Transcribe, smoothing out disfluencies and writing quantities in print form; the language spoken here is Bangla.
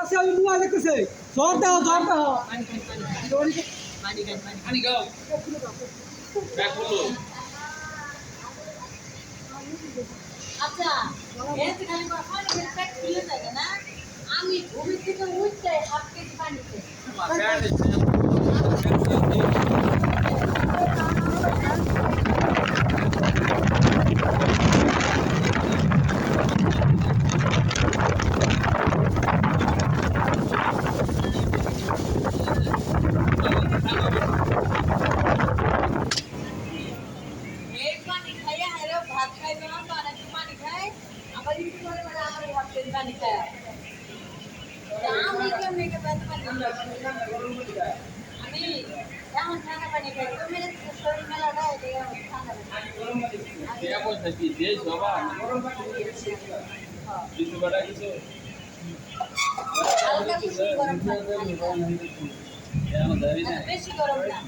আছে আমি মোবাইল দেখতেছে জ্বর দাও পানি গাও ব্যাক বলো আচ্ছা এত খালি পানি খেলে পেট ফুলে যায় না আমি ঘুম থেকে উঠতে হাফ কেজি পানি খেয়ে ভাত খাই না পানি পানি খাই আবার একটু করে মানে আমার ভাত খেয়ে পানি খায় আমি কেমন একটা পানি পানি আমি এমন ঠান্ডা পানি খাই তুমি শরীর মেলাটা ঠান্ডা क्या बोल सकती देश बाबा কিছু বড় কিছু হালকা কিছু গরম পানি কেন দাবি না বেশি গরম না